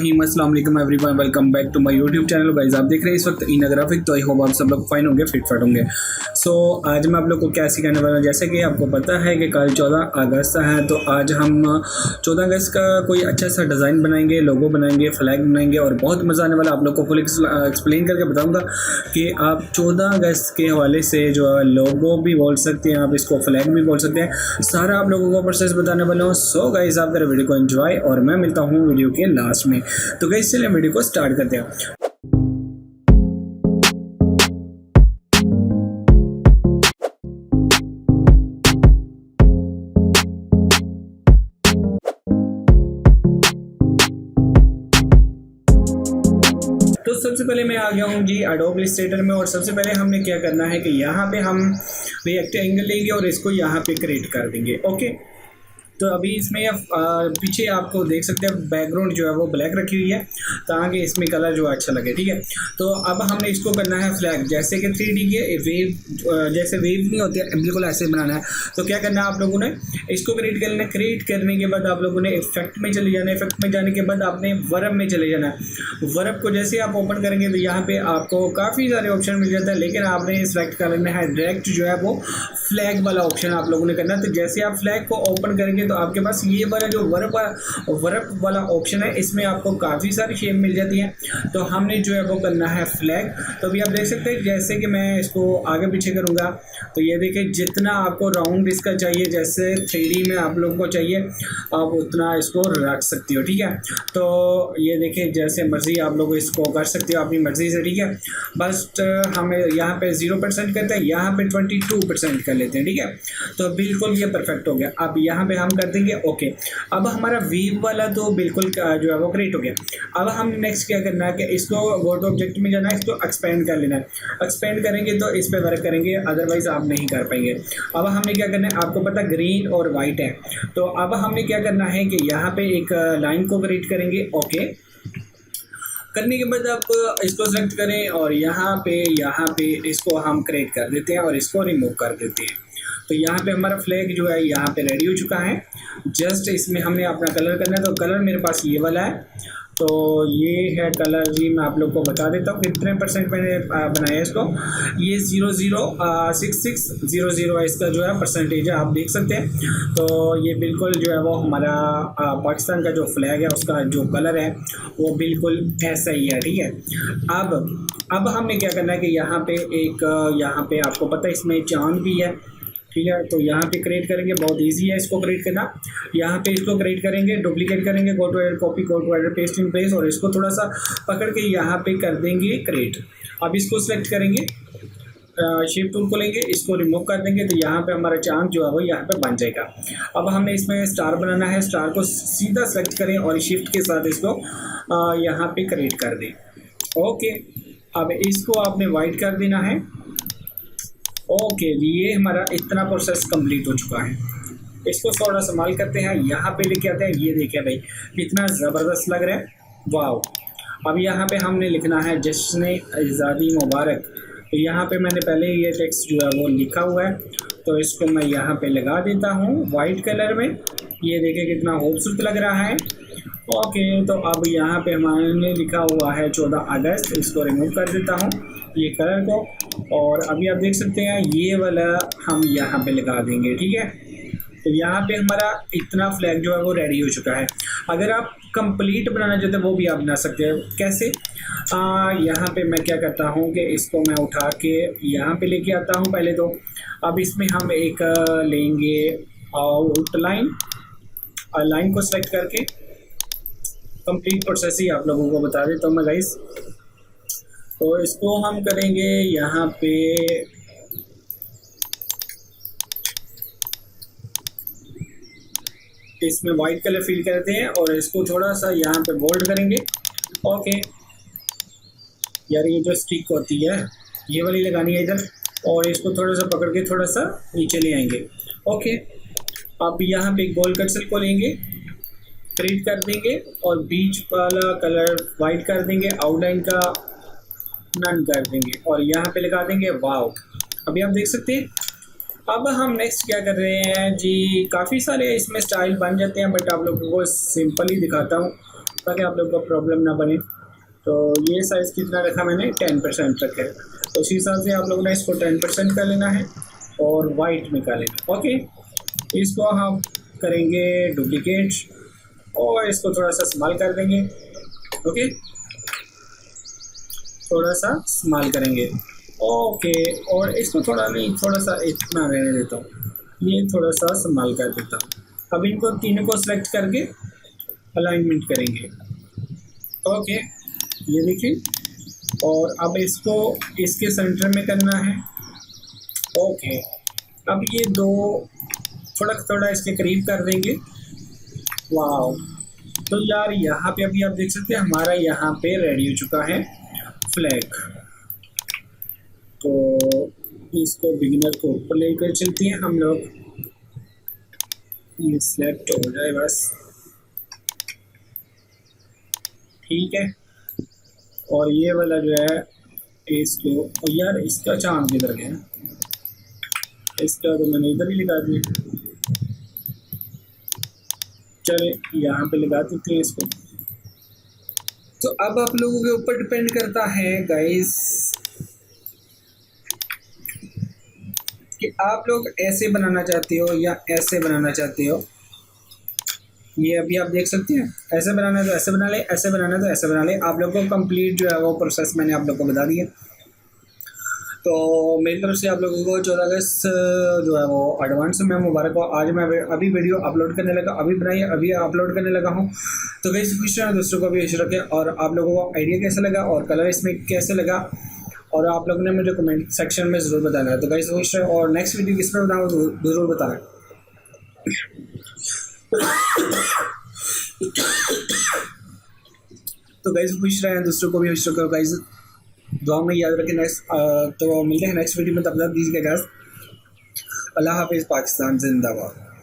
अस्सलाम वालेकुम everyone, welcome back to my YouTube channel. Guys आप देख रहे हैं इस वक्त इना ग्राफिक। तो आई होप आप सब लोग फाइन होंगे, फिट होंगे। सो आज मैं आप लोग को क्या सिखाने वाला हूँ। जैसे कि आपको पता है कि कल 14 अगस्त है, तो आज हम 14 अगस्त का कोई अच्छा सा डिज़ाइन बनाएंगे, लोगो बनाएंगे, फ्लैग बनाएंगे और बहुत मज़ा आने वाला। आप लोग को फुल एक्सप्लेन करके बताऊँगा कि आप 14 अगस्त के हवाले से जो है लोगो भी बोल सकते हैं, आप इसको फ्लैग भी बोल सकते हैं। सारा आप लोगों को प्रोसेस बताने वाला हूँ। सो गाइस आप मेरे वीडियो को एंजॉय और मैं मिलता हूँ वीडियो के लास्ट में। तो गाइस चलिए वीडियो को स्टार्ट करते हैं। तो सबसे पहले मैं आ गया हूँ जी एडोब इलस्ट्रेटर में, और सबसे पहले हमने क्या करना है कि यहाँ पे हम रेक्टेंगल लेंगे और इसको यहाँ पे क्रिएट कर देंगे। ओके, तो अभी इसमें पीछे आपको देख सकते हैं बैकग्राउंड जो है वो ब्लैक रखी हुई है ताकि इसमें कलर जो अच्छा लगे। ठीक है, तो अब हमने इसको करना है फ्लैग, जैसे कि 3D के वेव, जैसे वेव नहीं होती है बिल्कुल ऐसे बनाना है। तो क्या करना है आप लोगों ने, इसको क्रिएट कर लेना। क्रिएट करने के बाद आप लोगों ने इफेक्ट में चले जाना है। इफेक्ट में जाने के बाद आपने वर्ब में चले जाना है। वर्ब को जैसे आप ओपन करेंगे तो यहाँ पे आपको काफ़ी सारे ऑप्शन मिल जाता है, लेकिन आपने सेलेक्ट कर लेना है डायरेक्ट जो है वो फ्लैग वाला ऑप्शन आप लोगों ने करना है। तो जैसे आप फ्लैग को ओपन करेंगे तो आपके पास ये वाला जो वर्ब वाला ऑप्शन है, इसमें आपको काफ़ी सारी शेप मिल जाती है। तो हमने जो है वो करना है फ्लैग। तो अभी आप देख सकते हैं जैसे कि मैं इसको आगे पीछे करूँगा तो ये देखिए जितना आपको राउंड इसका चाहिए, जैसे 3D में आप लोगों को चाहिए आप उतना इसको रख सकते हो। ठीक है, तो ये देखिए जैसे मर्जी आप लोग इसको कर सकते हो अपनी मर्जी से। ठीक है, बस हमें यहाँ पे 0% करते हैं, यहाँ पे 22% कर लेते हैं। ठीक है, तो बिल्कुल ये परफेक्ट हो गया। अब यहाँ पे हम कर देंगे ओके। अब हमारा वीव वाला तो बिल्कुल जो है वो क्रिएट हो गया। अब हम नेक्स्ट क्या करना है कि इसको गो टू ऑब्जेक्ट में जाना है, इसको एक्सपेंड कर लेना है। एक्सपेंड करेंगे तो इस पे वर्क करेंगे, अदरवाइज आप नहीं कर पाएंगे। अब हमने क्या करना है, आपको पता ग्रीन और वाइट है, तो अब हमने क्या करना है कि यहाँ पे एक लाइन को क्रिएट करेंगे। ओके करने के बाद आप इसको सेलेक्ट करें और यहाँ पे इसको हम क्रिएट कर देते हैं और इसको रिमूव कर देते हैं। तो यहाँ पे हमारा फ्लैग जो है यहाँ पे रेडी हो चुका है। जस्ट इसमें हमने अपना कलर करना है, तो कलर मेरे पास ये वाला है। तो ये है कलर जी, मैं आप लोग को बता देता हूँ कितने % मैंने बनाया है इसको। ये 006600 इसका जो है परसेंटेज है, आप देख सकते हैं। तो ये बिल्कुल जो है वो हमारा पाकिस्तान का जो फ्लैग है उसका जो कलर है वो बिल्कुल ऐसा ही है। ठीक है, अब हमें क्या करना है कि यहाँ पे आपको पता है इसमें चांद भी है। ठीक है, तो यहाँ पे क्रिएट करेंगे, बहुत इजी है इसको क्रिएट करना। यहाँ पे इसको क्रिएट करेंगे, डुप्लीकेट करेंगे, go to edit copy, go to edit paste in place, और इसको थोड़ा सा पकड़ के यहाँ पे कर देंगे क्रिएट। अब इसको सिलेक्ट करेंगे, शेप टूल को लेंगे, इसको रिमूव कर देंगे, तो यहाँ पे हमारा चांद जो है वो यहाँ पे बन जाएगा। अब हमें इसमें स्टार बनाना है, स्टार को सीधा सेलेक्ट करें और शिफ्ट के साथ इसको यहाँ पे क्रिएट कर दें। ओके, अब इसको आपने वाइट कर देना है। ओके, ये हमारा इतना प्रोसेस कंप्लीट हो चुका है। इसको थोड़ा संभाल करते हैं, यहाँ पे लेके आते हैं। ये देखिए भाई कितना ज़बरदस्त लग रहा है, वाह। अब यहाँ पे हमने लिखना है जश्न आज़ादी मुबारक। तो यहाँ पे मैंने पहले ये टेक्स्ट जो है वो लिखा हुआ है, तो इसको मैं यहाँ पे लगा देता हूँ वाइट कलर में। ये देखिए कितना खूबसूरत लग रहा है। ओके, तो अब यहाँ पे हमारे लिखा हुआ है 14 अगस्त, इसको रिमूव कर देता हूँ ये कलर को, और अभी आप देख सकते हैं ये वाला हम यहाँ पे लगा देंगे। ठीक है, तो यहाँ पे हमारा इतना फ्लैग जो है वो रेडी हो चुका है। अगर आप कंप्लीट बनाना चाहते हैं वो भी आप बना सकते हैं। कैसे, यहाँ पे मैं क्या करता हूँ कि इसको मैं उठा के यहाँ पे लेके आता हूँ पहले तो। अब इसमें हम एक लेंगे आउटलाइन, लाइन को सेलेक्ट करके कंप्लीट प्रोसेस ही आप लोगों को बता देता हूँ मैं गाइस। तो इसको हम करेंगे यहाँ पे इसमें वाइट कलर फिल करते हैं और इसको थोड़ा सा यहाँ पे बोल्ड करेंगे। ओके यार, ये जो स्टिक होती है ये वाली लगानी है इधर, और इसको थोड़ा सा पकड़ के थोड़ा सा नीचे ले आएंगे। ओके, अब यहाँ पे एक गोल कर्सर को लेंगे, क्रिएट कर देंगे और बीच वाला कलर वाइट कर देंगे, आउटलाइन का नन कर देंगे और यहाँ पे लगा देंगे वाव। अभी आप देख सकते हैं। अब हम नेक्स्ट क्या कर रहे हैं जी, काफ़ी सारे इसमें स्टाइल बन जाते हैं, बट आप लोगों को सिंपल ही दिखाता हूँ। ताकि आप लोग को प्रॉब्लम ना बने। तो ये साइज़ कितना रखा मैंने, 10% रखा है। तो उसी हिसाब से आप लोगों ने इसको 10% कर लेना है और वाइट में कर लेना। ओके, इसको हम करेंगे डुप्लीकेट और इसको थोड़ा सा स्मॉल कर देंगे। ओके, थोड़ा सा स्मॉल करेंगे। ओके, और इसको थोड़ा नहीं, थोड़ा सा इतना रहने देता हूँ, ये थोड़ा सा स्मॉल कर देता हूँ। अब इनको तीनों को सिलेक्ट करके अलाइनमेंट करेंगे। ओके, ये देखिए, और अब इसको इसके सेंटर में करना है। ओके, अब ये दो थोड़ा थोड़ा इसके करीब कर देंगे। वाह, तो यार यहाँ पे अभी आप देख सकते हैं हमारा यहाँ पे रेडी हो चुका है फ्लैग। तो इसको बिगिनर को ऊपर लेकर चलते हैं हम लोग, ये सिलेक्ट हो जाए बस, ठीक है। और ये वाला जो है इसको, और यार इसका चांद किधर गया, इसका तो मैंने इधर ही लगा दिया। चले यहाँ पे लगा देते हैं इसको। तो अब आप लोगों के ऊपर डिपेंड करता है गाइस कि आप लोग ऐसे बनाना चाहते हो या ऐसे बनाना चाहते हो। ये अभी आप देख सकते हैं, ऐसे बनाना है तो ऐसे बना ले, ऐसे बनाना है तो ऐसे बना ले। आप लोग को कंप्लीट जो है वो प्रोसेस मैंने आप लोग को बता दिया। तो मेरी तरफ से आप लोगों को 14 अगस्त जो है वो एडवांस में मुबारक हो। आज मैं अभी वीडियो अपलोड करने लगा, अभी बनाई, अभी अपलोड करने लगा हूँ। तो कैसे खुश रहें, दूसरों को भी खुश रखें। और आप लोगों को आइडिया कैसा लगा और कलर इसमें कैसे लगा, और आप लोगों ने मुझे कमेंट सेक्शन में ज़रूर बताना है। तो कैसे खुश रहें, और नेक्स्ट वीडियो किस पर बनाऊँ ज़रूर बताना। तो गाइस खुश रहें, दूसरों को भी खुश रखो गाइस, दुआ में याद रखें। नेक्स्ट तो मिलते हैं नेक्स्ट वीडियो में, तब तक दीजिएगा। अल्लाह हाफिज़, पाकिस्तान जिंदाबाद।